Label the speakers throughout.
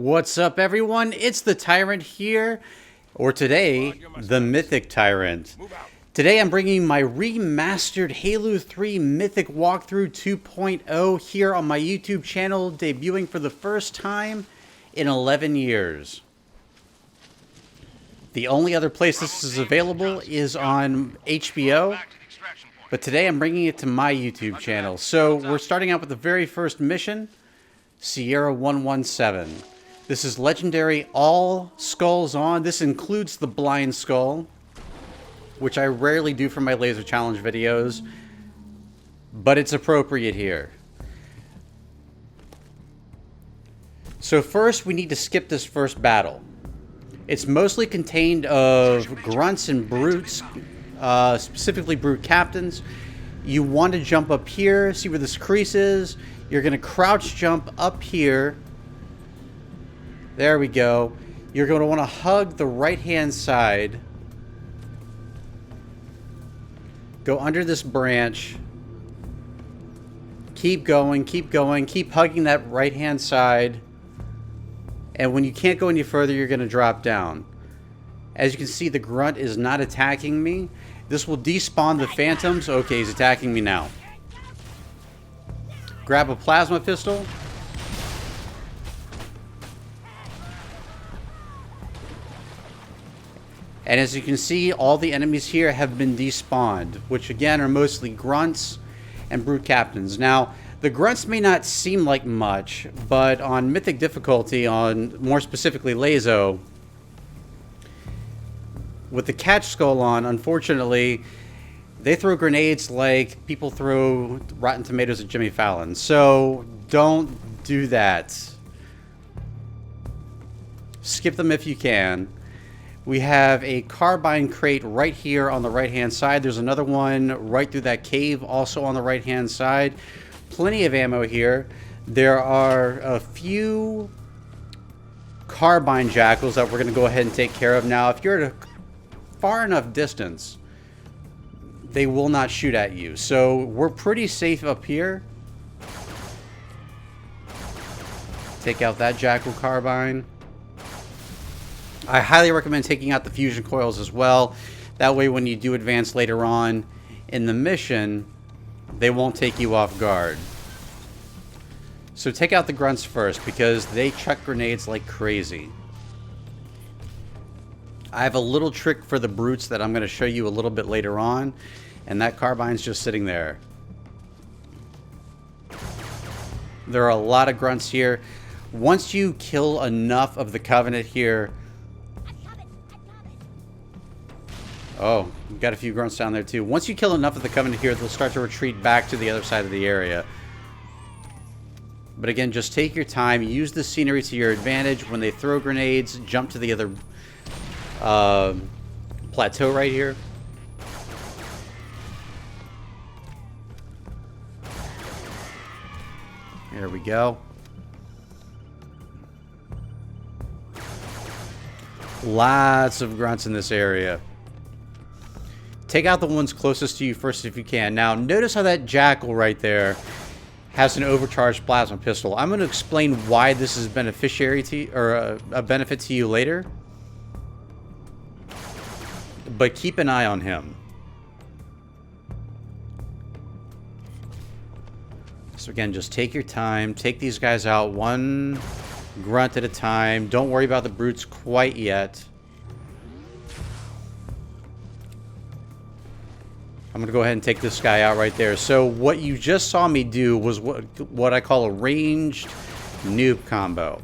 Speaker 1: What's up, everyone? It's the Tyrant here, or today, the Mythic Tyrant. Today I'm bringing my remastered Halo 3 Mythic walkthrough 2.0 here on my YouTube channel, debuting for the first time in 11 years. The only other place this is available is on HBO, but today I'm bringing it to my YouTube channel. So we're starting out with the very first mission, Sierra 117. This is legendary, all skulls on. This includes the blind skull, which I rarely do for my laser challenge videos, but it's appropriate here. So first we need to skip this first battle. It's mostly contained of grunts and brutes, specifically brute captains. You want to jump up here, see where this crease is. You're going to crouch jump up here. There we go. You're going to want to hug the right-hand side. Go under this branch. Keep going, keep going. Keep hugging that right-hand side. And when you can't go any further, you're going to drop down. As you can see, the grunt is not attacking me. This will despawn the phantoms. Okay, he's attacking me now. Grab a plasma pistol. And as you can see, all the enemies here have been despawned, which again are mostly grunts and brute captains. Now, the grunts may not seem like much, but on Mythic difficulty, on more specifically LASO, with the catch skull on, unfortunately, they throw grenades like people throw Rotten Tomatoes at Jimmy Fallon. So don't do that. Skip them if you can. We have a carbine crate right here on the right-hand side. There's another one right through that cave, also on the right-hand side. Plenty of ammo here. There are a few carbine jackals that we're going to go ahead and take care of. Now, if you're at a far enough distance, they will not shoot at you. So we're pretty safe up here. Take out that jackal carbine. I highly recommend taking out the fusion coils as well. That way when you do advance later on in the mission, they won't take you off guard. So take out the grunts first because they chuck grenades like crazy. I have a little trick for the brutes that I'm going to show you a little bit later on, and that carbine's just sitting there. There are a lot of grunts here. Once you kill enough of the Covenant here... Oh, we've got a few grunts down there too. Once you kill enough of the Covenant here, they'll start to retreat back to the other side of the area. But again, just take your time. Use the scenery to your advantage. When they throw grenades, jump to the other plateau right here. There we go. Lots of grunts in this area. Take out the ones closest to you first if you can. Now, notice how that jackal right there has an overcharged plasma pistol. I'm going to explain why this is beneficiary to you, or a benefit to you later. But keep an eye on him. So again, just take your time. Take these guys out one grunt at a time. Don't worry about the brutes quite yet. I'm going to go ahead and take this guy out right there. So what you just saw me do was what I call a ranged noob combo.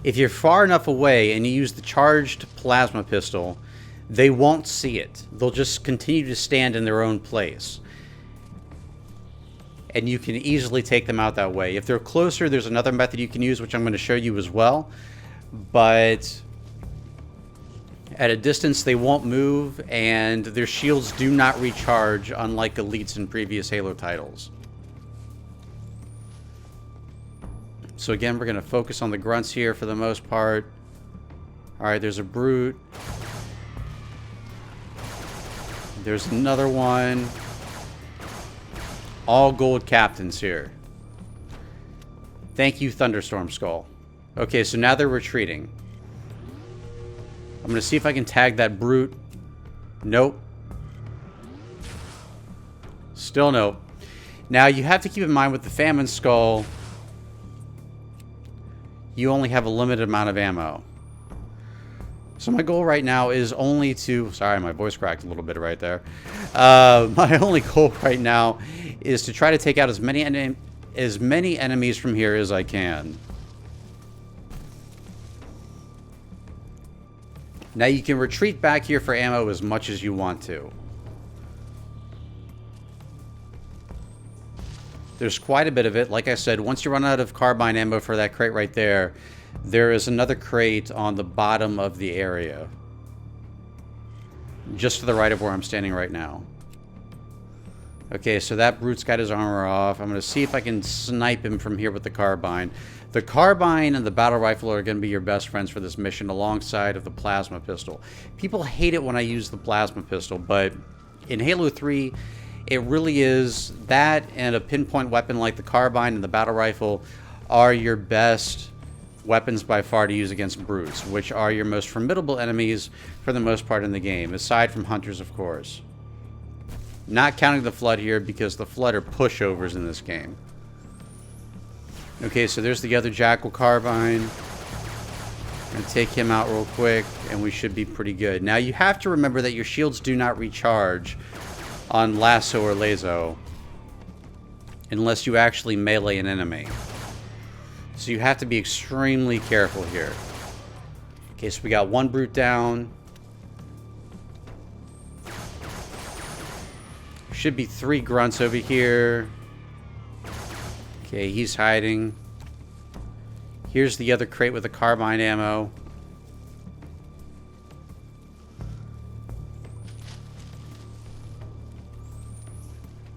Speaker 1: If you're far enough away and you use the charged plasma pistol, they won't see it. They'll just continue to stand in their own place. And you can easily take them out that way. If they're closer, there's another method you can use, which I'm going to show you as well. But at a distance, they won't move, and their shields do not recharge, unlike elites in previous Halo titles. So again, we're going to focus on the grunts here for the most part. Alright, there's a brute. There's another one. All gold captains here. Thank you, Thunderstorm Skull. Okay, so now they're retreating. I'm going to see if I can tag that brute. Nope. Still nope. Now, you have to keep in mind with the Famine Skull, you only have a limited amount of ammo. So my goal right now is only to... Sorry, my voice cracked a little bit right there. My only goal right now is to try to take out as many enemies from here as I can. Now you can retreat back here for ammo as much as you want to. There's quite a bit of it. Like I said, once you run out of carbine ammo for that crate right there, there is another crate on the bottom of the area. Just to the right of where I'm standing right now. Okay, so that brute's got his armor off. I'm going to see if I can snipe him from here with the carbine. The carbine and the battle rifle are going to be your best friends for this mission alongside of the plasma pistol. People hate it when I use the plasma pistol, but in Halo 3, it really is that and a pinpoint weapon like the carbine and the battle rifle are your best weapons by far to use against brutes, which are your most formidable enemies for the most part in the game, aside from hunters, of course. Not counting the Flood here, because the Flood are pushovers in this game. Okay, so there's the other Jackal carbine. I'm going to take him out real quick, and we should be pretty good. Now, you have to remember that your shields do not recharge on LASO or LASO unless you actually melee an enemy. So you have to be extremely careful here. Okay, so we got one brute down. Should be 3 grunts over here. Okay, he's hiding. Here's the other crate with the carbine ammo.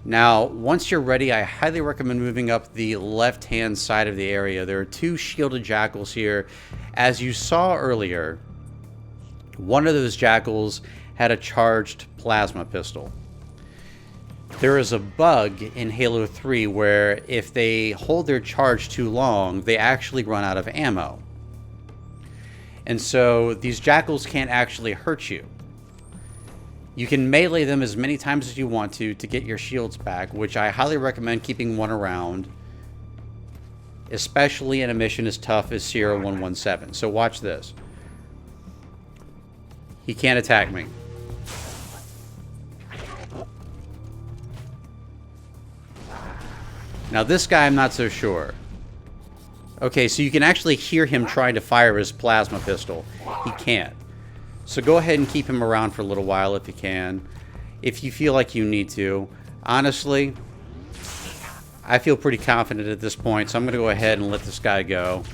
Speaker 1: Now, once you're ready, I highly recommend moving up the left-hand side of the area. There are 2 shielded jackals here. As you saw earlier, one of those jackals had a charged plasma pistol. There is a bug in Halo 3 where if they hold their charge too long, they actually run out of ammo. And so these jackals can't actually hurt you. You can melee them as many times as you want to get your shields back, which I highly recommend keeping one around, especially in a mission as tough as Sierra 117. So watch this. He can't attack me. Now this guy, I'm not so sure. Okay, so you can actually hear him trying to fire his plasma pistol. He can't. So go ahead and keep him around for a little while if you can. If you feel like you need to. Honestly, I feel pretty confident at this point, so I'm going to go ahead and let this guy go.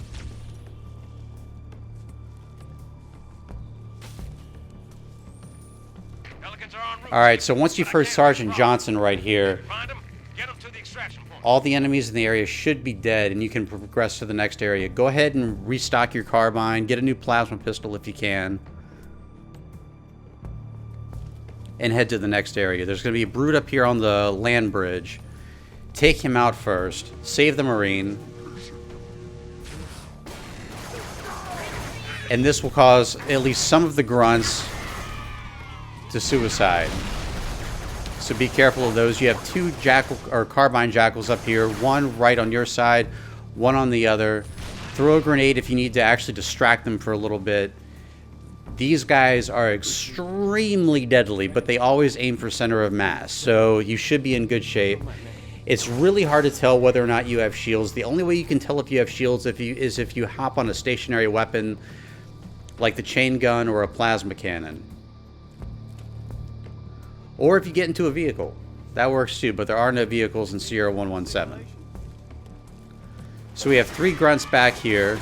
Speaker 1: Alright, so once you've heard Sergeant Johnson right here, all the enemies in the area should be dead and you can progress to the next area. Go ahead and restock your carbine, get a new plasma pistol if you can, and head to the next area. There's going to be a brute up here on the land bridge. Take him out first. Save the Marine. And this will cause at least some of the grunts to suicide. So be careful of those. You have 2 jackal or carbine jackals up here. One right on your side, one on the other. Throw a grenade if you need to actually distract them for a little bit. These guys are extremely deadly, but they always aim for center of mass, so you should be in good shape. It's really hard to tell whether or not you have shields. The only way you can tell if you have shields is if you hop on a stationary weapon like the chain gun or a plasma cannon. Or if you get into a vehicle. That works too, but there are no vehicles in Sierra 117. So we have 3 grunts back here.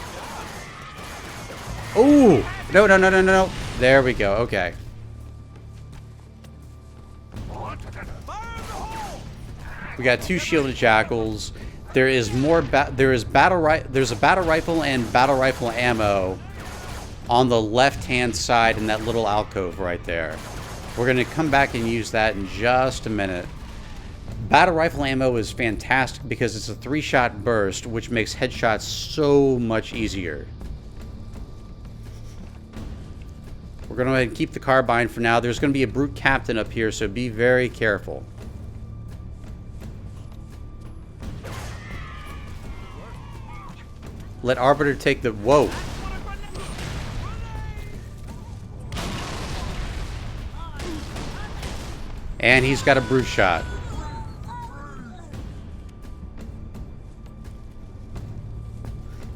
Speaker 1: Ooh! No. There we go. Okay. We got 2 shielded jackals. There is there's a battle rifle and battle rifle ammo on the left-hand side in that little alcove right there. We're going to come back and use that in just a minute. Battle rifle ammo is fantastic because it's a 3-shot burst, which makes headshots so much easier. We're going to go ahead and keep the carbine for now. There's going to be a brute captain up here, so be very careful. Let Arbiter take the... Whoa. And he's got a brute shot.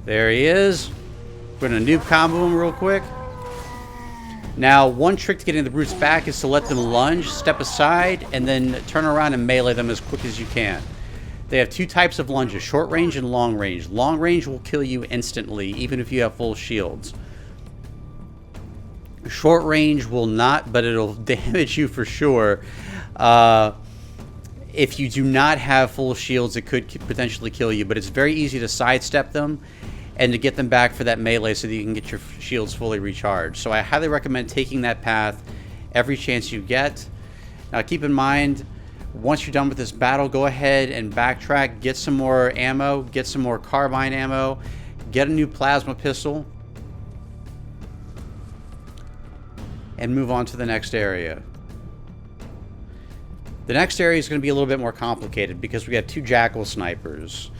Speaker 1: There he is. We're going to noob combo him real quick. Now, one trick to getting the brutes back is to let them lunge, step aside, and then turn around and melee them as quick as you can. They have two types of lunges, short range and long range. Long range will kill you instantly, even if you have full shields. Short range will not, but it'll damage you for sure. If you do not have full shields, it could potentially kill you, but it's very easy to sidestep them and to get them back for that melee so that you can get your shields fully recharged. So I highly recommend taking that path every chance you get. Now keep in mind, once you're done with this battle, go ahead and backtrack, get some more ammo, get some more carbine ammo, get a new plasma pistol, and move on to the next area. The next area is going to be a little bit more complicated because we have two jackal snipers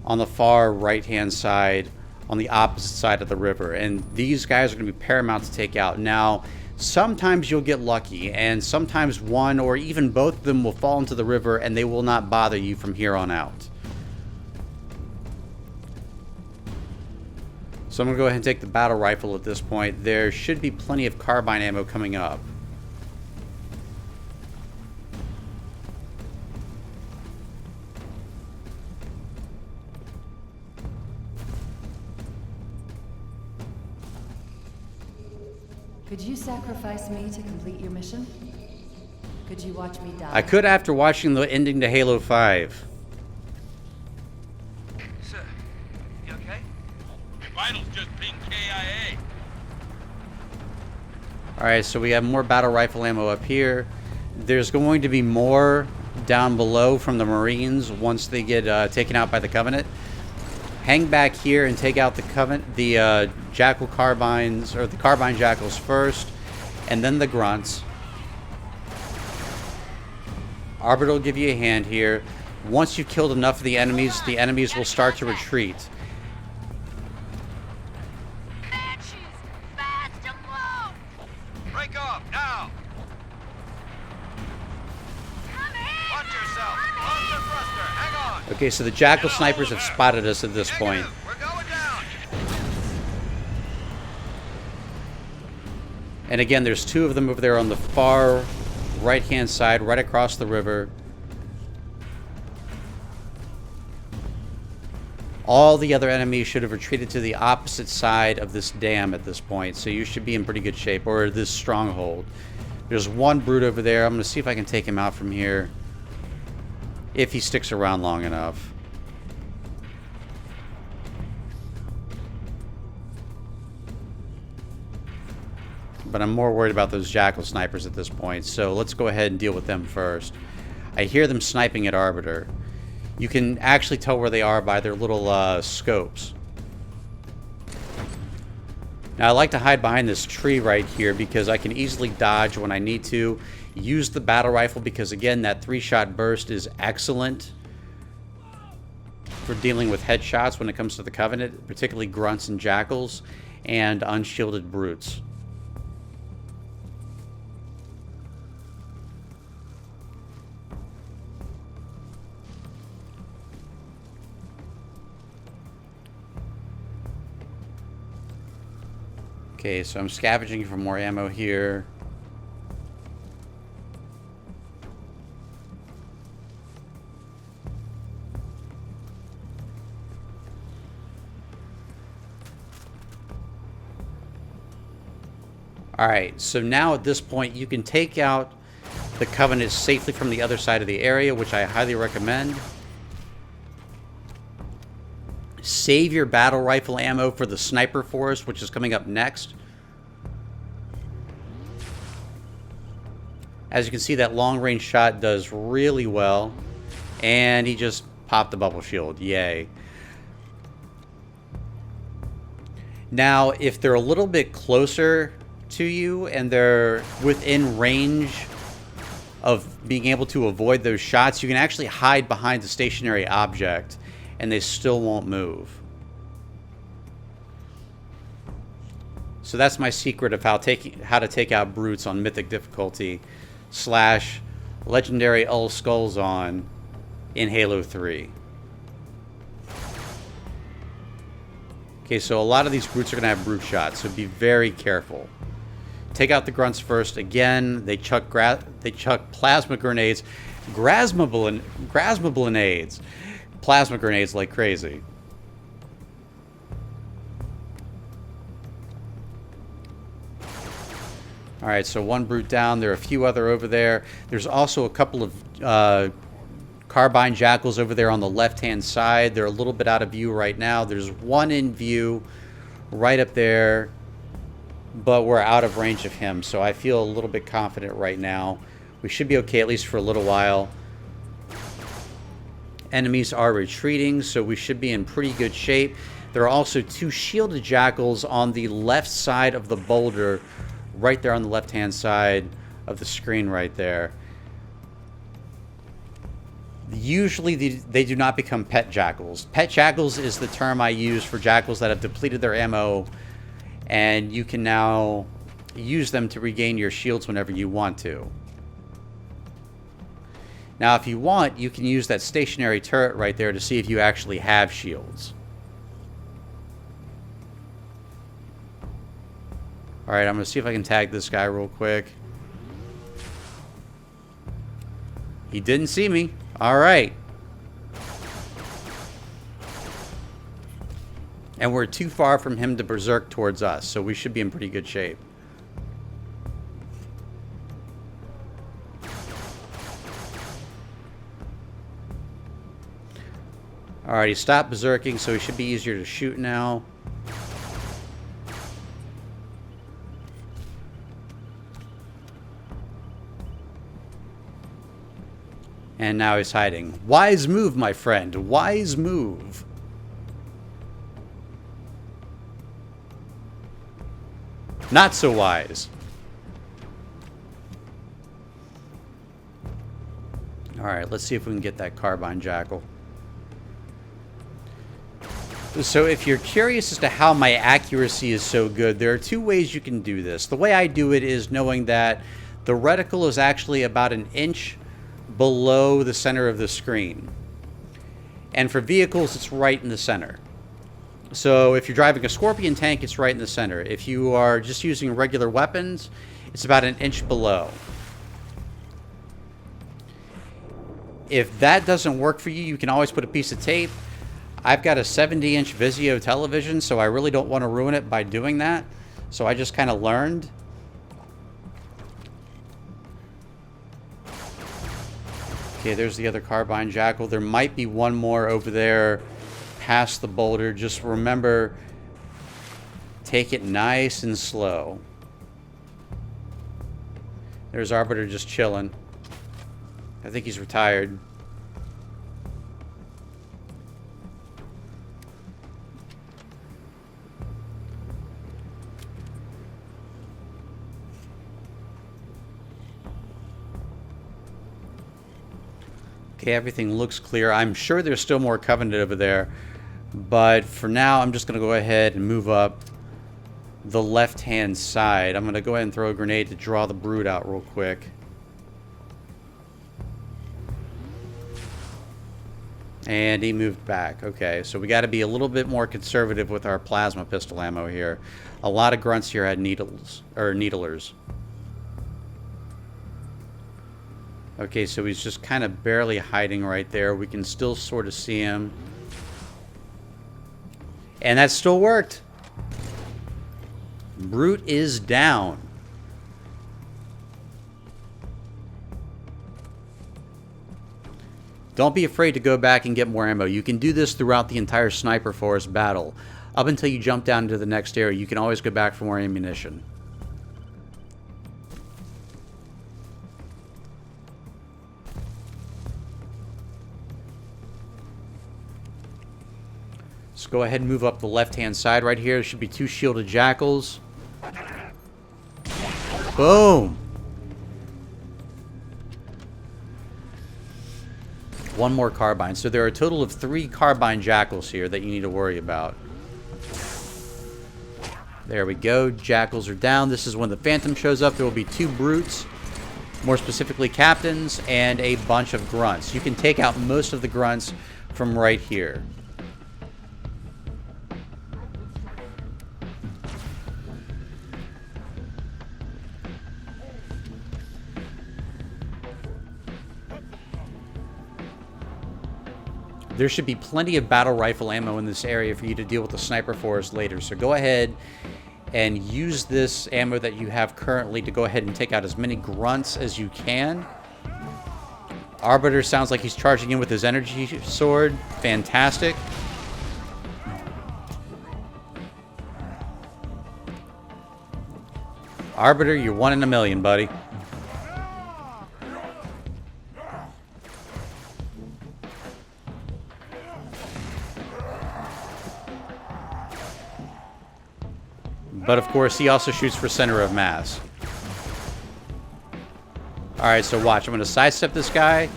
Speaker 1: on the far right-hand side, on the opposite side of the river, and these guys are going to be paramount to take out. Now, sometimes you'll get lucky, and sometimes one or even both of them will fall into the river and they will not bother you from here on out. So I'm going to go ahead and take the battle rifle at this point. There should be plenty of carbine ammo coming up.
Speaker 2: Could you sacrifice me to complete your mission? Could you watch me die?
Speaker 1: I could after watching the ending to Halo 5.
Speaker 3: Sir, you okay? Vitals just pinged KIA.
Speaker 1: Alright, so we have more battle rifle ammo up here. There's going to be more down below from the Marines once they get taken out by the Covenant. Hang back here and take out the jackal carbines, or the carbine jackals first, and then the grunts. Arbiter will give you a hand here. Once you've killed enough of the enemies will start to retreat.
Speaker 3: Break off now. Watch yourself. Close the thruster. Hang on.
Speaker 1: Okay, so the jackal snipers have spotted us at this point.
Speaker 3: We're going down.
Speaker 1: And again, there's two of them over there on the far right-hand side, right across the river. All the other enemies should have retreated to the opposite side of this dam at this point, so you should be in pretty good shape, or this stronghold. There's one brute over there. I'm going to see if I can take him out from here, if he sticks around long enough. But I'm more worried about those jackal snipers at this point, so let's go ahead and deal with them first. I hear them sniping at Arbiter. You can actually tell where they are by their little scopes. Now I like to hide behind this tree right here because I can easily dodge when I need to. Use the battle rifle because again that 3-shot burst is excellent for dealing with headshots when it comes to the Covenant, particularly grunts and jackals and unshielded brutes. Okay, so I'm scavenging for more ammo here. Alright, so now at this point you can take out the Covenant safely from the other side of the area, which I highly recommend. Save your battle rifle ammo for the sniper force, which is coming up next. As you can see, that long-range shot does really well. And he just popped the bubble shield. Yay. Now, if they're a little bit closer to you and they're within range of being able to avoid those shots, you can actually hide behind the stationary object and they still won't move. So that's my secret of how to take out brutes on Mythic difficulty / Legendary Ull Skulls on in Halo 3. Okay, so a lot of these brutes are going to have brute shots, so be very careful. Take out the grunts first. Again, they chuck plasma grenades, grasmablenades, plasma grenades like crazy. All right, so one brute down. There are a few other over there. There's also a couple of carbine jackals over there on the left-hand side. They're a little bit out of view right now. There's one in view right up there, but we're out of range of him, so I feel a little bit confident right now. We should be okay at least for a little while. Enemies are retreating, so we should be in pretty good shape. There are also 2 shielded jackals on the left side of the boulder, right there on the left-hand side of the screen right there. Usually they do not become pet jackals. Pet jackals is the term I use for jackals that have depleted their ammo, and you can now use them to regain your shields whenever you want to. Now, if you want, you can use that stationary turret right there to see if you actually have shields. Alright, I'm going to see if I can tag this guy real quick. He didn't see me. Alright. And we're too far from him to berserk towards us, so we should be in pretty good shape. Alright, he stopped berserking, so he should be easier to shoot now. And now he's hiding. Wise move, my friend. Wise move. Not so wise. Alright, let's see if we can get that carbine jackal. So if you're curious as to how my accuracy is so good, there are 2 ways you can do this. The way I do it is knowing that the reticle is actually about 1 inch below the center of the screen. And for vehicles, it's right in the center. So if you're driving a Scorpion tank, it's right in the center. If you are just using regular weapons, it's about 1 inch below. If that doesn't work for you, you can always put a piece of tape. I've got a 70-inch Vizio television, so I really don't want to ruin it by doing that. So I just kind of learned. Okay, there's the other carbine jackal. There might be one more over there past the boulder. Just remember, take it nice and slow. There's Arbiter just chilling. I think he's retired. Okay, everything looks clear. I'm sure there's still more Covenant over there, but for now I'm just going to go ahead and move up the left-hand side. I'm going to go ahead and throw a grenade to draw the Brood out real quick. And he moved back. Okay, so we got to be a little bit more conservative with our plasma pistol ammo here. A lot of grunts here had needles, or needlers. Okay, so he's just kind of barely hiding right there. We can still sort of see him. And that still worked. Brute is down. Don't be afraid to go back and get more ammo. You can do this throughout the entire Sniper Forest battle. Up until you jump down into the next area, you can always go back for more ammunition. Let's go ahead and move up the left-hand side right here. There should be 2 shielded jackals. Boom. One more carbine. So there are a total of 3 carbine jackals here that you need to worry about. There we go. Jackals are down. This is when the Phantom shows up. There will be 2 brutes, more specifically captains, and a bunch of grunts. You can take out most of the grunts from right here. There should be plenty of battle rifle ammo in this area for you to deal with the sniper forest later. So go ahead and use this ammo that you have currently to go ahead and take out as many grunts as you can. Arbiter sounds like he's charging in with his energy sword. Fantastic. Arbiter, you're 1 in a million, buddy. But of course, he also shoots for center of mass. Alright, so watch. I'm going to sidestep this guy.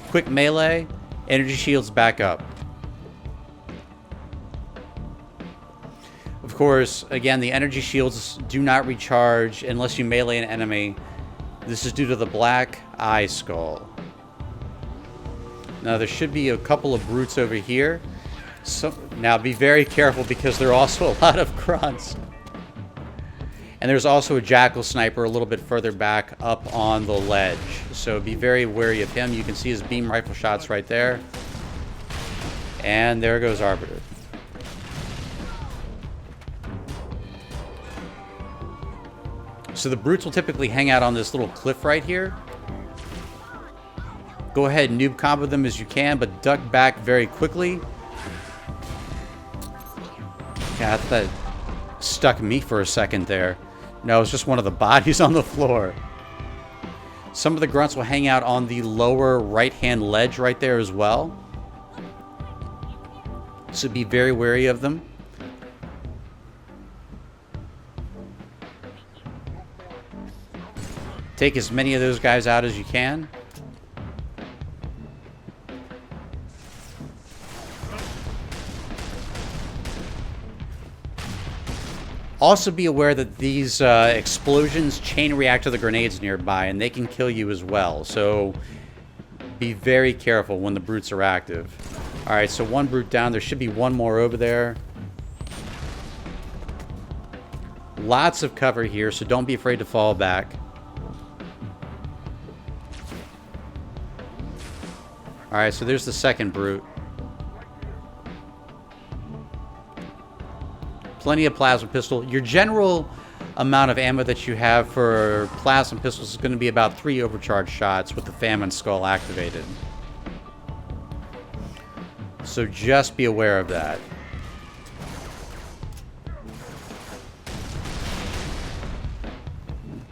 Speaker 1: Quick melee. Energy shields back up. Of course, again, the energy shields do not recharge unless you melee an enemy. This is due to the black eye skull. Now, there should be a couple of brutes over here. So, now, be very careful because there are also a lot of grunts. And there's also a jackal sniper a little bit further back up on the ledge. So be very wary of him. You can see his beam rifle shots right there. And there goes Arbiter. So the brutes will typically hang out on this little cliff right here. Go ahead and noob combo them as you can, but duck back very quickly. Yeah, that stuck me for a second there. No, it's just one of the bodies on the floor. Some of the grunts will hang out on the lower right-hand ledge right there as well. So be very wary of them. Take as many of those guys out as you can. Also be aware that these explosions chain react to the grenades nearby, and they can kill you as well. So be very careful when the brutes are active. Alright, so 1 brute down. There should be 1 more over there. Lots of cover here, so don't be afraid to fall back. Alright, so there's the second brute. Plenty of plasma pistol. Your general amount of ammo that you have for plasma pistols is going to be about 3 overcharge shots with the famine skull activated. So just be aware of that.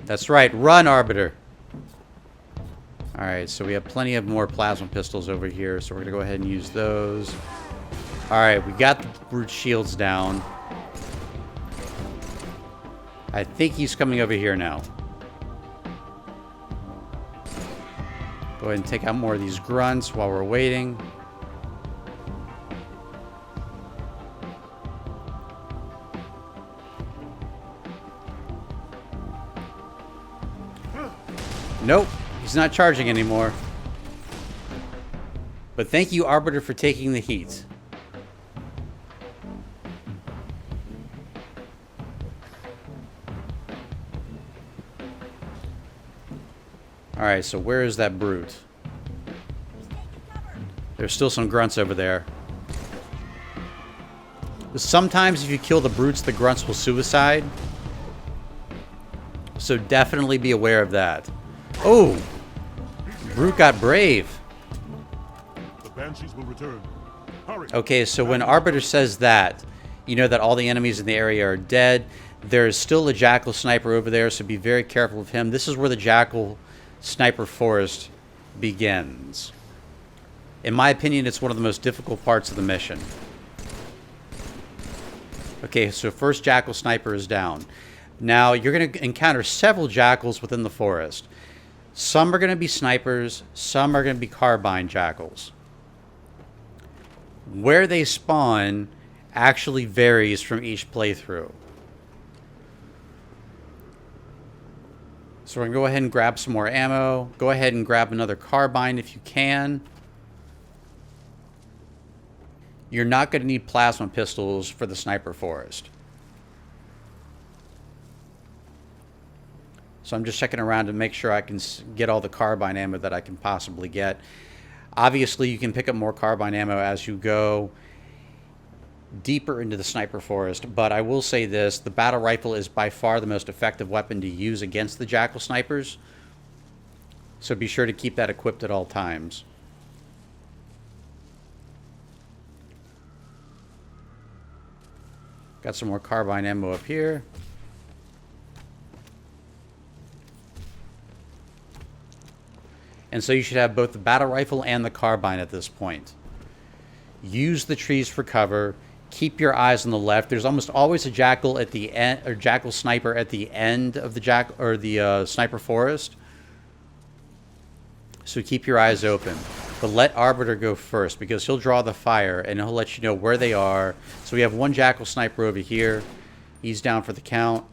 Speaker 1: That's right. Run, Arbiter. Alright, so we have plenty of more plasma pistols over here, so we're going to go ahead and use those. Alright, we got the brute shields down. I think he's coming over here now. Go ahead and take out more of these grunts while we're waiting. Nope, he's not charging anymore. But thank you, Arbiter, for taking the heat. Alright, so where is that brute? There's still some grunts over there. Sometimes if you kill the brutes, the grunts will suicide. So definitely be aware of that. Oh! Brute got brave.
Speaker 4: The banshees will return. Hurry.
Speaker 1: Okay, so when Arbiter says that, you know that all the enemies in the area are dead. There's still a jackal sniper over there, so be very careful of him. This is where the jackal sniper forest begins. In my opinion, it's one of the most difficult parts of the mission. Okay, so first jackal sniper is down. Now, you're going to encounter several jackals within the forest. Some are going to be snipers, some are going to be carbine jackals. Where they spawn actually varies from each playthrough. So we're going to go ahead and grab some more ammo. Go ahead and grab another carbine if you can. You're not going to need plasma pistols for the sniper forest. So I'm just checking around to make sure I can get all the carbine ammo that I can possibly get. Obviously, you can pick up more carbine ammo as you go deeper into the sniper forest, but I will say this, the battle rifle is by far the most effective weapon to use against the jackal snipers. So be sure to keep that equipped at all times. Got some more carbine ammo up here. And so you should have both the battle rifle and the carbine at this point. Use the trees for cover. Keep your eyes on the left. There's almost always a jackal at the end, or jackal sniper at the end of the sniper forest. So keep your eyes open. But let Arbiter go first, because he'll draw the fire and he'll let you know where they are. So we have one jackal sniper over here. He's down for the count.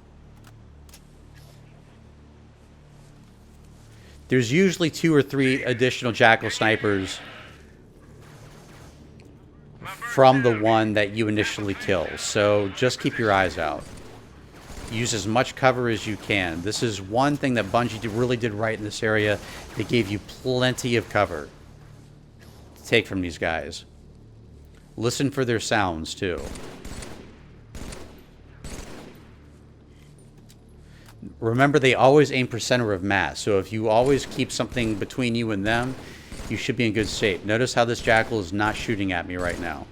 Speaker 1: There's usually 2 or 3 additional jackal snipers from the one that you initially kill. So just keep your eyes out. Use as much cover as you can. This is one thing that Bungie really did right in this area. They gave you plenty of cover to take from these guys. Listen for their sounds too. Remember, they always aim per center of mass, so if you always keep something between you and them, you should be in good shape. Notice how this jackal is not shooting at me right now.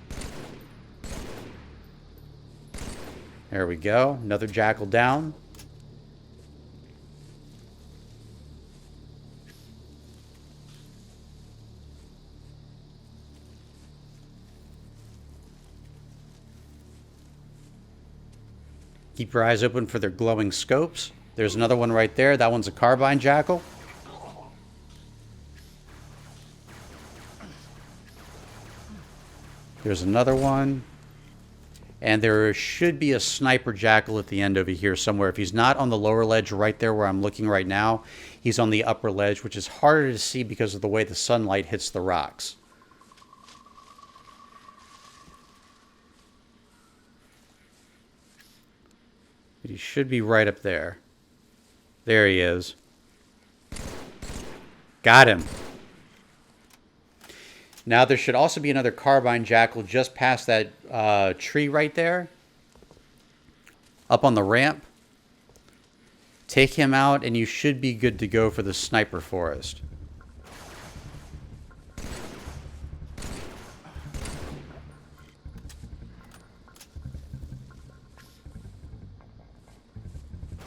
Speaker 1: There we go. Another jackal down. Keep your eyes open for their glowing scopes. There's another one right there. That one's a carbine jackal. There's another one. And there should be a sniper jackal at the end over here somewhere. If he's not on the lower ledge right there where I'm looking right now, he's on the upper ledge, which is harder to see because of the way the sunlight hits the rocks. But he should be right up there. There he is. Got him. Now there should also be another carbine jackal just past that tree right there. Up on the ramp. Take him out and you should be good to go for the sniper forest.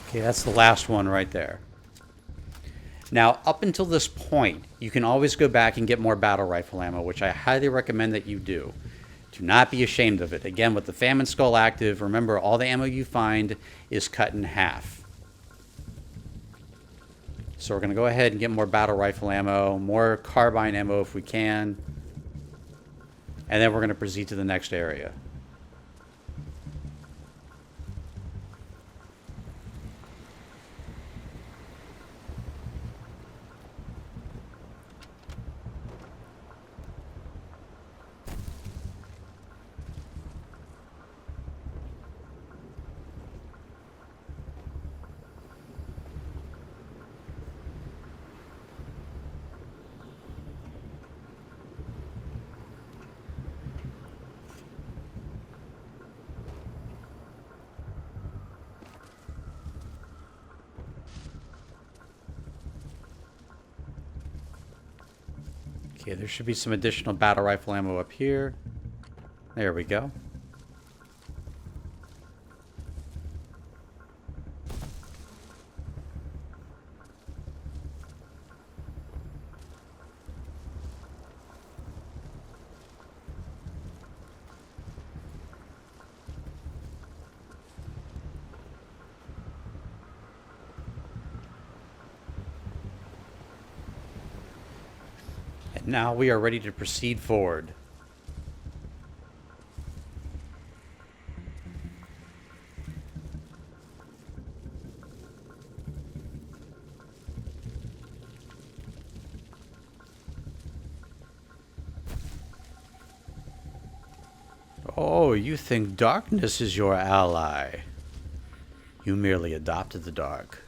Speaker 1: Okay, that's the last one right there. Now, up until this point, you can always go back and get more battle rifle ammo, which I highly recommend that you do. Do not be ashamed of it. Again, with the Famine Skull active, remember all the ammo you find is cut in half. So we're going to go ahead and get more battle rifle ammo, more carbine ammo if we can. And then we're going to proceed to the next area. Okay, there should be some additional battle rifle ammo up here. There we go. And now we are ready to proceed forward. Oh, you think darkness is your ally. You merely adopted the dark.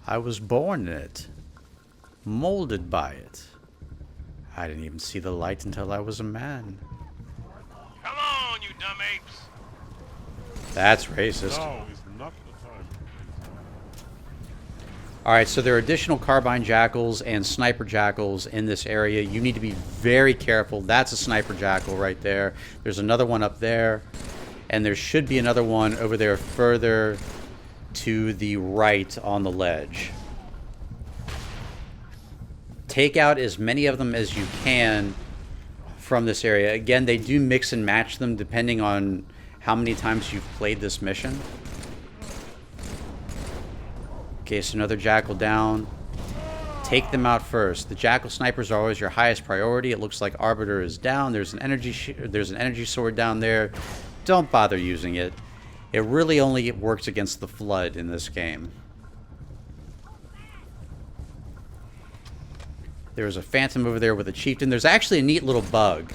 Speaker 1: I was born in it, molded by it. I didn't even see the light until I was a man.
Speaker 3: Come on, you dumb apes!
Speaker 1: That's racist.
Speaker 4: Now is not the time.
Speaker 1: Alright, so there are additional carbine jackals and sniper jackals in this area. You need to be very careful. That's a sniper jackal right there. There's another one up there. And there should be another one over there further to the right on the ledge. Take out as many of them as you can from this area. Again, they do mix and match them depending on how many times you've played this mission. Okay, so another jackal down. Take them out first. The jackal snipers are always your highest priority. It looks like Arbiter is down. There's an energy sword down there. Don't bother using it. It really only works against the Flood in this game. There's a Phantom over there with a Chieftain. There's actually a neat little bug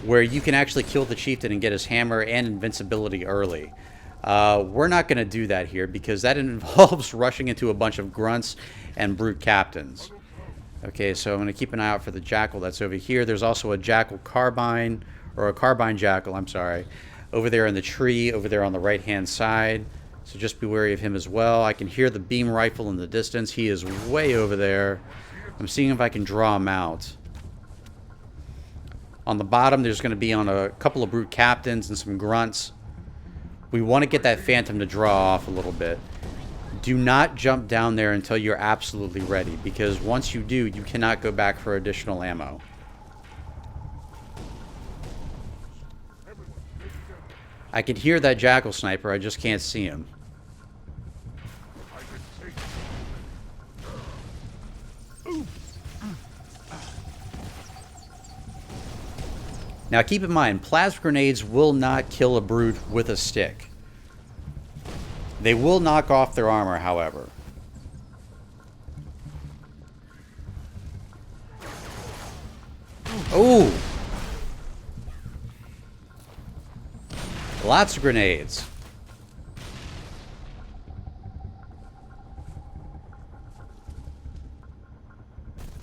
Speaker 1: where you can actually kill the Chieftain and get his hammer and invincibility early. We're not going to do that here because that involves rushing into a bunch of grunts and brute captains. Okay, so I'm going to keep an eye out for the jackal that's over here. There's also a jackal carbine, or a carbine jackal, I'm sorry, over there in the tree, over there on the right-hand side. So just be wary of him as well. I can hear the beam rifle in the distance. He is way over there. I'm seeing if I can draw him out. On the bottom, there's going to be on a couple of brute captains and some grunts. We want to get that Phantom to draw off a little bit. Do not jump down there until you're absolutely ready, because once you do, you cannot go back for additional ammo. I can hear that jackal sniper, I just can't see him. Now keep in mind, plasma grenades will not kill a brute with a stick. They will knock off their armor, however. Ooh! Lots of grenades.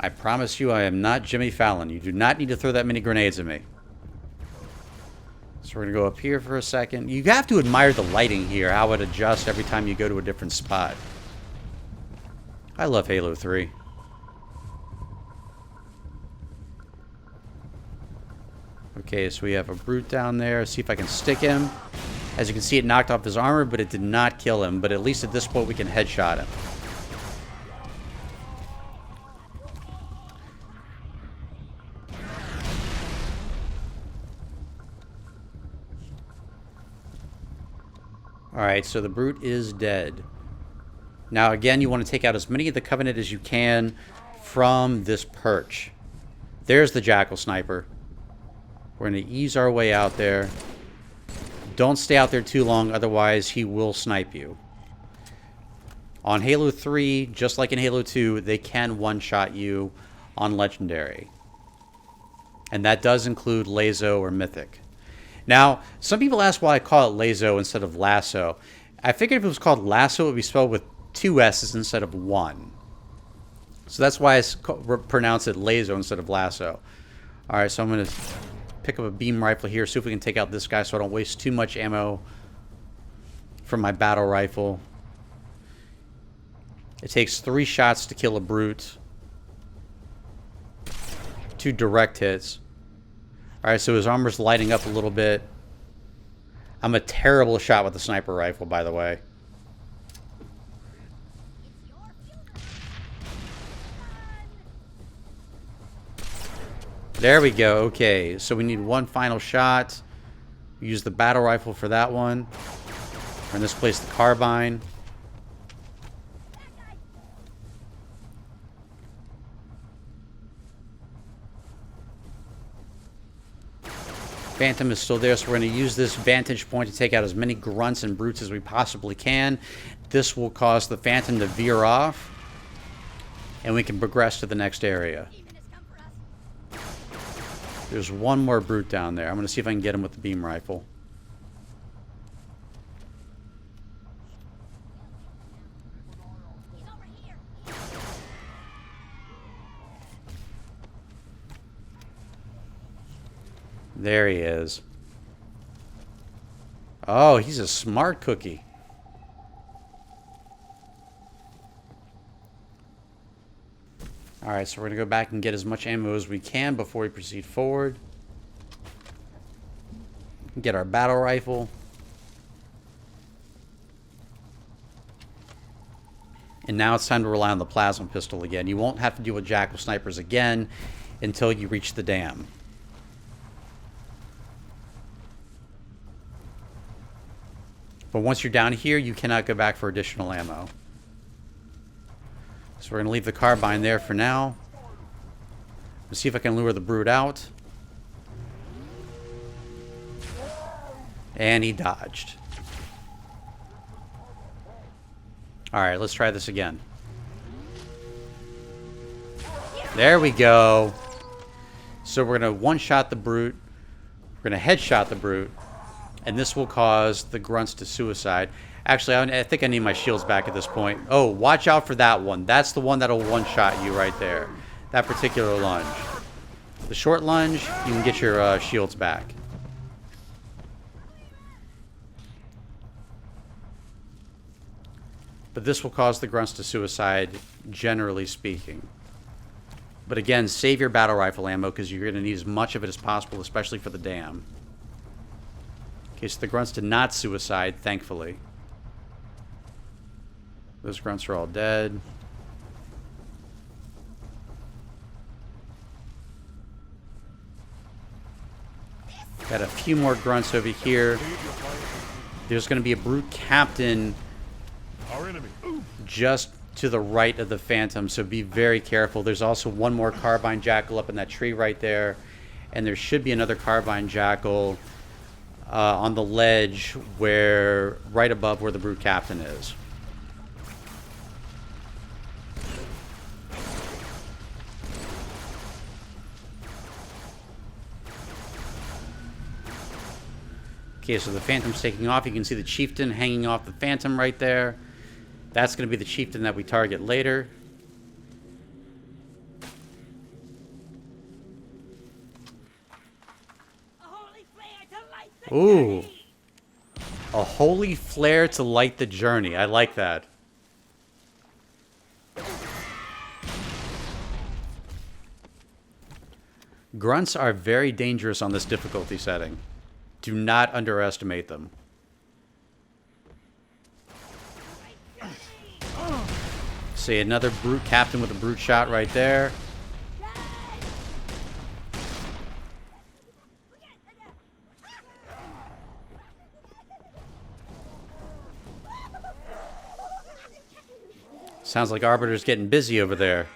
Speaker 1: I promise you I am not Jimmy Fallon. You do not need to throw that many grenades at me. So we're going to go up here for a second. You have to admire the lighting here, how it adjusts every time you go to a different spot. I love Halo 3. Okay, so we have a brute down there. See if I can stick him. As you can see, it knocked off his armor, but it did not kill him. But at least at this point, we can headshot him. Alright, so the brute is dead. Now again, you want to take out as many of the Covenant as you can from this perch. There's the jackal sniper. We're going to ease our way out there. Don't stay out there too long, otherwise he will snipe you. On Halo 3, just like in Halo 2, they can one-shot you on Legendary. And that does include LASO or Mythic. Now, some people ask why I call it LASO instead of LASO. I figured if it was called LASO, it would be spelled with 2 S's instead of 1. So that's why I pronounce it LASO instead of LASO. Alright, so I'm going to pick up a beam rifle here, see if we can take out this guy so I don't waste too much ammo from my battle rifle. It takes 3 shots to kill a brute. 2 direct hits. Alright, so his armor's lighting up a little bit. I'm a terrible shot with the sniper rifle, by the way. There we go. Okay, so we need 1 final shot. Use the battle rifle for that one. Or in this place, the carbine. Phantom is still there, so we're going to use this vantage point to take out as many grunts and brutes as we possibly can. This will cause the Phantom to veer off, and we can progress to the next area. There's one more brute down there. I'm going to see if I can get him with the beam rifle. There he is. Oh, he's a smart cookie. Alright, so we're going to go back and get as much ammo as we can before we proceed forward. Get our battle rifle. And now it's time to rely on the plasma pistol again. You won't have to deal with jackal snipers again until you reach the dam. But once you're down here, you cannot go back for additional ammo. So we're going to leave the carbine there for now. Let's see if I can lure the brute out. And he dodged. Alright, let's try this again. There we go. So we're going to one-shot the brute. We're going to headshot the brute. And this will cause the grunts to suicide. Actually, I think I need my shields back at this point. Oh, watch out for that one. That's the one that'll one-shot you right there. That particular lunge. The short lunge, you can get your shields back. But this will cause the grunts to suicide, generally speaking. But again, save your battle rifle ammo because you're going to need as much of it as possible, especially for the dam. Okay, so the grunts did not suicide, thankfully. Those grunts are all dead. Got a few more grunts over here. There's going to be a brute captain just to the right of the Phantom, so be very careful. There's also one more carbine jackal up in that tree right there. And there should be another carbine jackal on the ledge where, right above where the brute captain is. Okay, so the Phantom's taking off. You can see the chieftain hanging off the Phantom right there. That's going to be the chieftain that we target later. Ooh. A holy flare to light the journey. I like that. Grunts are very dangerous on this difficulty setting. Do not underestimate them. See, another brute captain with a brute shot right there. Sounds like Arbiter's getting busy over there.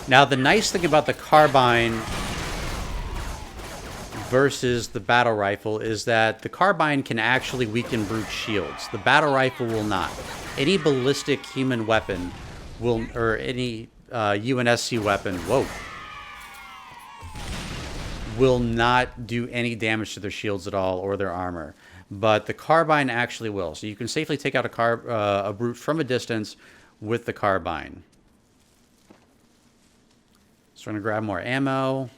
Speaker 1: Now, the nice thing about the carbine versus the battle rifle is that the carbine can actually weaken brute shields. The battle rifle will not. Any ballistic human weapon will, or any UNSC weapon, will not do any damage to their shields at all or their armor. But the carbine actually will. So you can safely take out a brute from a distance with the carbine. So we're going to grab more ammo.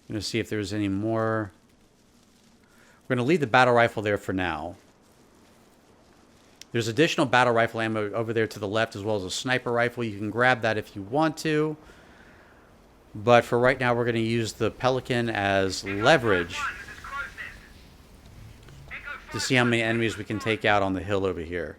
Speaker 1: I'm going to see if there's any more. We're going to leave the battle rifle there for now. There's additional battle rifle ammo over there to the left, as well as a sniper rifle. You can grab that if you want to. But for right now, we're going to use the Pelican as leverage to see how many enemies we can take out on the hill over here.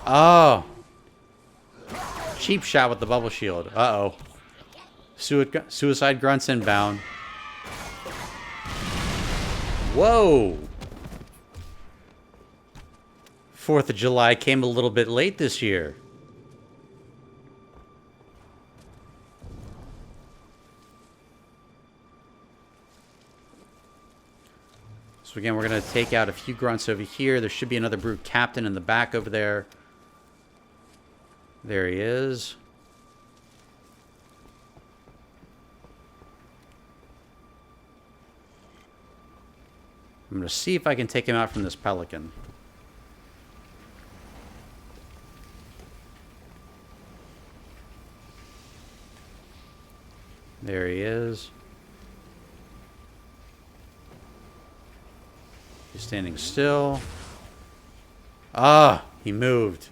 Speaker 1: Oh. Cheap shot with the bubble shield. Uh-oh. Suicide grunts inbound. Whoa. 4th of July came a little bit late this year. So again, we're going to take out a few grunts over here. There should be another brute captain in the back over there. There he is. I'm going to see if I can take him out from this pelican. There he is. He's standing still. Ah, he moved.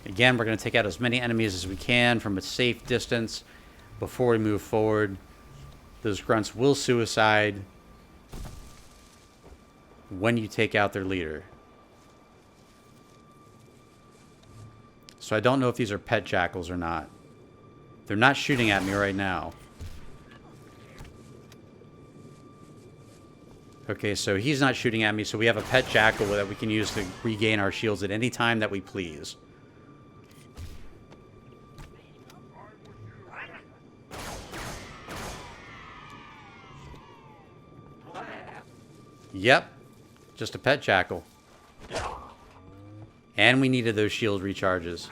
Speaker 1: Again, we're going to take out as many enemies as we can from a safe distance before we move forward. Those grunts will suicide when you take out their leader. So I don't know if these are pet jackals or not. They're not shooting at me right now. Okay, so he's not shooting at me, so we have a pet jackal that we can use to regain our shields at any time that we please. Yep, just a pet jackal. And we needed those shield recharges.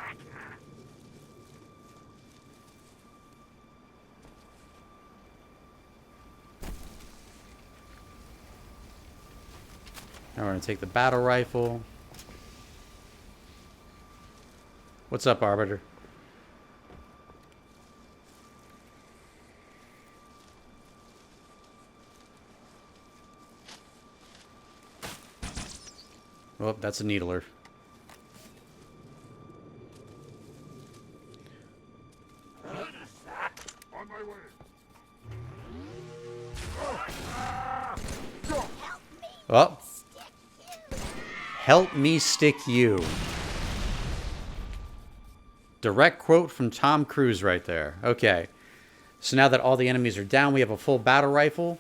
Speaker 1: Now we're going to take the battle rifle. What's up, Arbiter? Oh, that's a needler.
Speaker 4: On my way.
Speaker 1: Oh. Help me stick you. Direct quote from Tom Cruise right there. Okay. So now that all the enemies are down, we have a full battle rifle.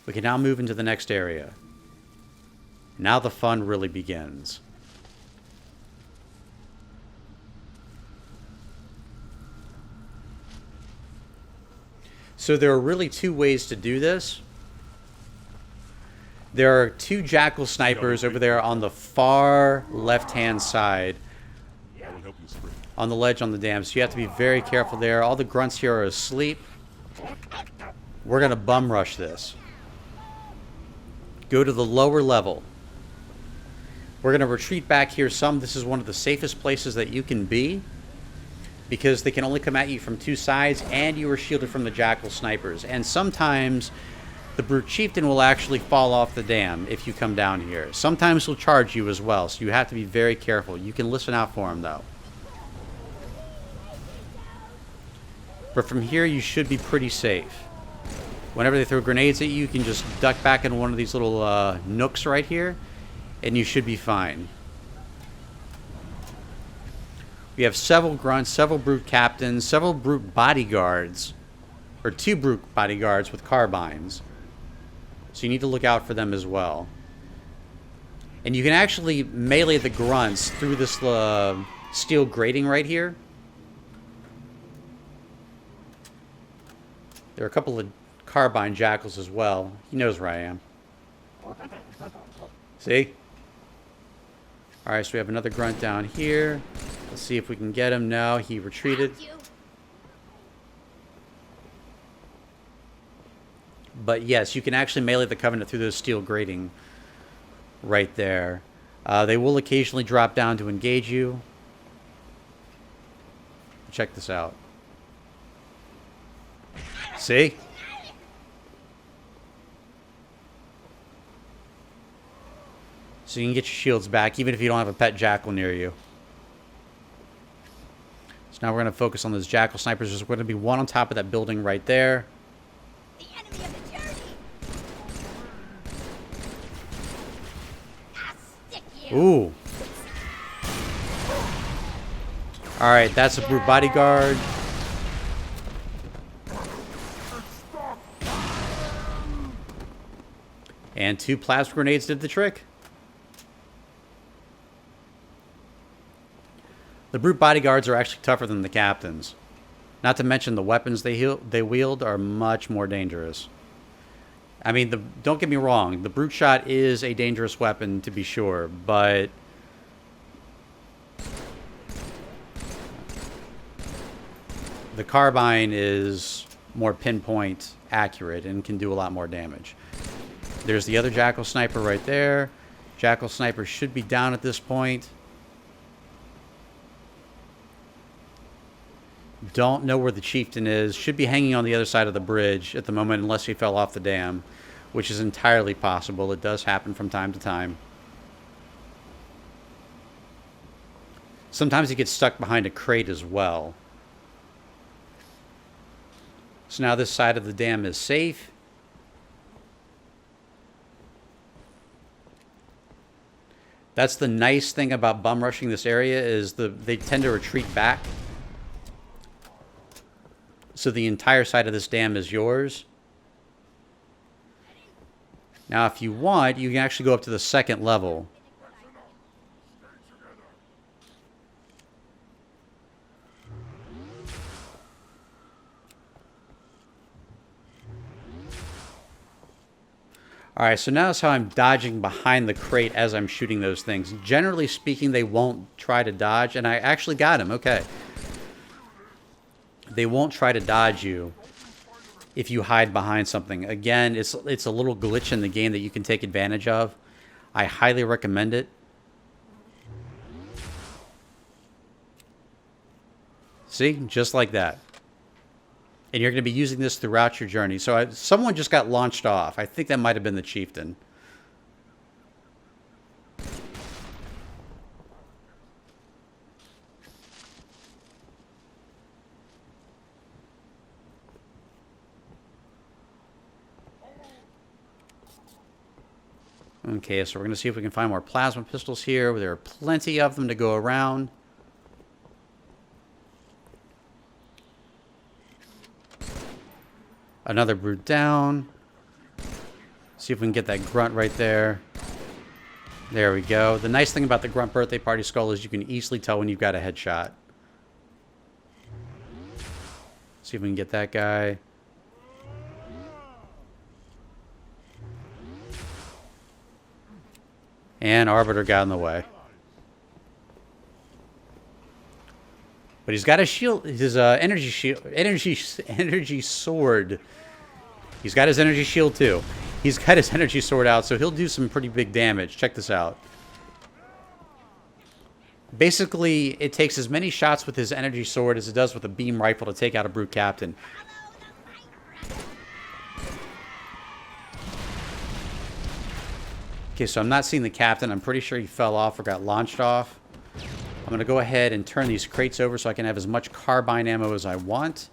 Speaker 1: We can now move into the next area. Now the fun really begins. So there are really two ways to do this. There are two jackal snipers over there on the far left-hand side.
Speaker 4: I will help you sprint.
Speaker 1: On the ledge on the dam. So you have to be very careful there. All the grunts here are asleep. We're going to bum rush this. Go to the lower level. We're going to retreat back here some. This is one of the safest places that you can be, because they can only come at you from two sides, and you are shielded from the jackal snipers. And sometimes the brute chieftain will actually fall off the dam if you come down here. Sometimes he'll charge you as well, so you have to be very careful. You can listen out for him, though. But from here, you should be pretty safe. Whenever they throw grenades at you, you can just duck back in one of these little nooks right here, and you should be fine. We have several grunts, several brute captains, several brute bodyguards, or two brute bodyguards with carbines. So you need to look out for them as well. And you can actually melee the grunts through this steel grating right here. There are a couple of carbine jackals as well. He knows where I am. See? Alright, so we have another grunt down here. Let's see if we can get him. No, he retreated. But yes, you can actually melee the Covenant through those steel grating right there. They will occasionally drop down to engage you. Check this out. See? So you can get your shields back even if you don't have a pet jackal near you. So now we're going to focus on those jackal snipers. There's going to be one on top of that building right there. Ooh. Alright, that's a brute bodyguard. And 2 plasma grenades did the trick. The brute bodyguards are actually tougher than the captains. Not to mention the weapons they wield are much more dangerous. I mean, don't get me wrong, the brute shot is a dangerous weapon to be sure, but the carbine is more pinpoint accurate and can do a lot more damage. There's the other Jackal Sniper right there. Jackal Sniper should be down at this point. Don't know where the Chieftain is. Should be hanging on the other side of the bridge at the moment unless he fell off the dam, which is entirely possible. It does happen from time to time. Sometimes he gets stuck behind a crate as well. So now this side of the dam is safe. That's the nice thing about bum rushing this area is they tend to retreat back. So the entire side of this dam is yours. Now if you want, you can actually go up to the 2nd level. Alright, so notice how I'm dodging behind the crate as I'm shooting those things. Generally speaking, they won't try to dodge, and I actually got him, okay. They won't try to dodge you if you hide behind something. Again, it's a little glitch in the game that you can take advantage of. I highly recommend it. See? Just like that. And you're going to be using this throughout your journey. So someone just got launched off. I think that might have been the Chieftain. Okay, so we're going to see if we can find more plasma pistols here. There are plenty of them to go around. Another brute down. See if we can get that grunt right there. There we go. The nice thing about the grunt birthday party skull is you can easily tell when you've got a headshot. See if we can get that guy. And Arbiter got in the way. But he's got his shield, his energy sword. He's got his energy shield too. He's got his energy sword out, so he'll do some pretty big damage. Check this out. Basically, it takes as many shots with his energy sword as it does with a beam rifle to take out a brute captain. Okay, so I'm not seeing the captain. I'm pretty sure he fell off or got launched off. I'm going to go ahead and turn these crates over so I can have as much carbine ammo as I want.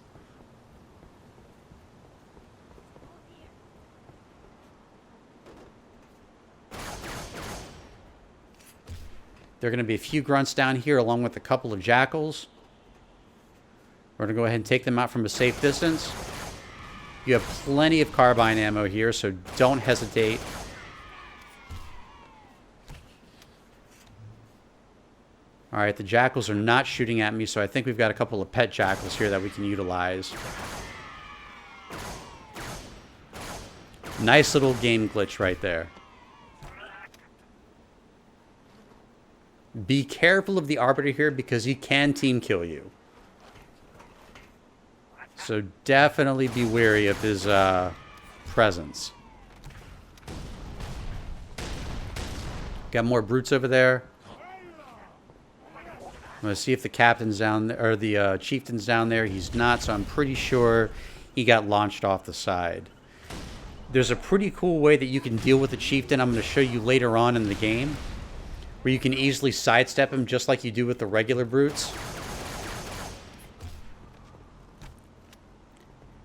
Speaker 1: There are going to be a few grunts down here along with a couple of jackals. We're going to go ahead and take them out from a safe distance. You have plenty of carbine ammo here, so don't hesitate. Alright, the jackals are not shooting at me, so I think we've got a couple of pet jackals here that we can utilize. Nice little game glitch right there. Be careful of the Arbiter here because he can team kill you. So definitely be wary of his presence. Got more brutes over there. I'm going to see if the captain's down there, or the chieftain's down there. He's not, so I'm pretty sure he got launched off the side. There's a pretty cool way that you can deal with the chieftain I'm going to show you later on in the game, where you can easily sidestep him just like you do with the regular brutes.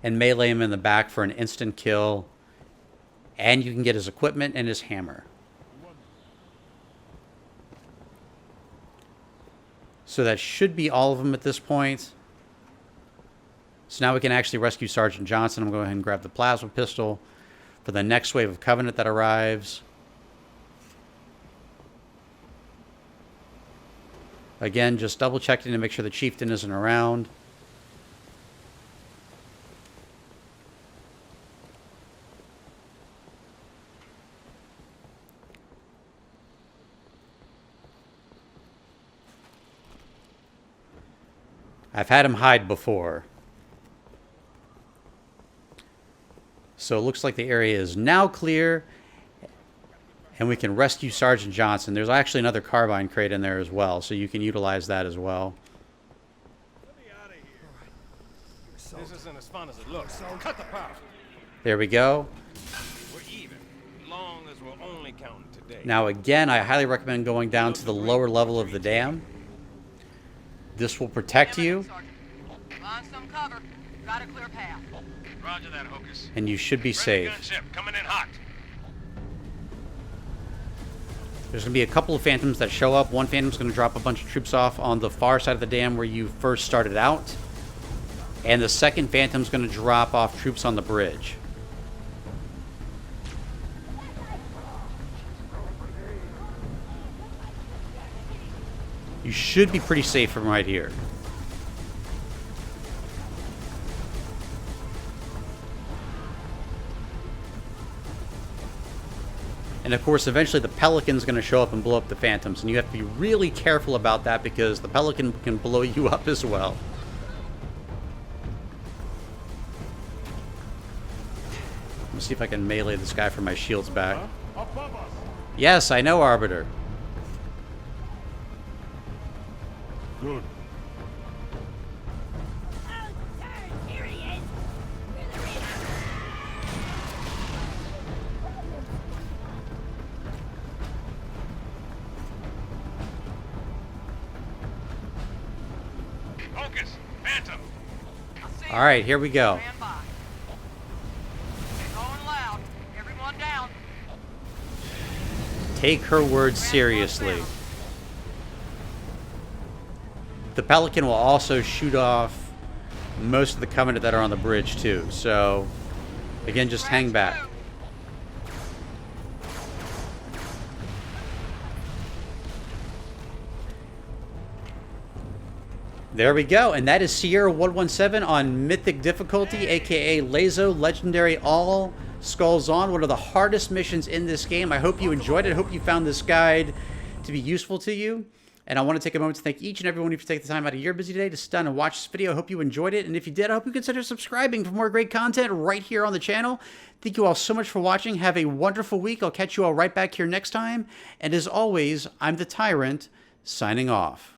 Speaker 1: And melee him in the back for an instant kill. And you can get his equipment and his hammer. So that should be all of them at this point. So now we can actually rescue Sergeant Johnson. I'm going to go ahead and grab the plasma pistol for the next wave of Covenant that arrives. Again, just double checking to make sure the Chieftain isn't around. I've had him hide before. So it looks like the area is now clear. And we can rescue Sergeant Johnson. There's actually another carbine crate in there as well, so you can utilize that as well.
Speaker 3: Let me out of here. This isn't as fun as it looks. Cut the power.
Speaker 1: There we go.
Speaker 3: We're even, long as we're only counting today.
Speaker 1: Now again, I highly recommend going down to the lower level of the dam. This will protect you.
Speaker 5: Find some cover. Got a clear path.
Speaker 3: Roger that, Hocus.
Speaker 1: And you should be safe.
Speaker 3: Gunship coming in hot.
Speaker 1: There's going to be a couple of Phantoms that show up. One Phantom's going to drop a bunch of troops off on the far side of the dam where you first started out. And the second Phantom's going to drop off troops on the bridge. You should be pretty safe from right here. And of course, eventually the Pelican's going to show up and blow up the Phantoms. And you have to be really careful about that because the Pelican can blow you up as well. Let me see if I can melee this guy for my shields back.
Speaker 4: Above us.
Speaker 1: Yes, I know, Arbiter.
Speaker 4: Good.
Speaker 5: Here he is.
Speaker 3: Hocus, Phantom.
Speaker 1: All right, here we go.
Speaker 5: Stand by. Going loud. Everyone down.
Speaker 1: Take her words seriously. The Pelican will also shoot off most of the Covenant that are on the bridge too. So, again, just hang back. There we go, and that is Sierra 117 on Mythic difficulty, aka LASO, Legendary All Skulls On, one of the hardest missions in this game. I hope you enjoyed it. I hope you found this guide to be useful to you. And I want to take a moment to thank each and every one of you for taking the time out of your busy day to sit down and watch this video. I hope you enjoyed it. And if you did, I hope you consider subscribing for more great content right here on the channel. Thank you all so much for watching. Have a wonderful week. I'll catch you all right back here next time. And as always, I'm the Tyrant, signing off.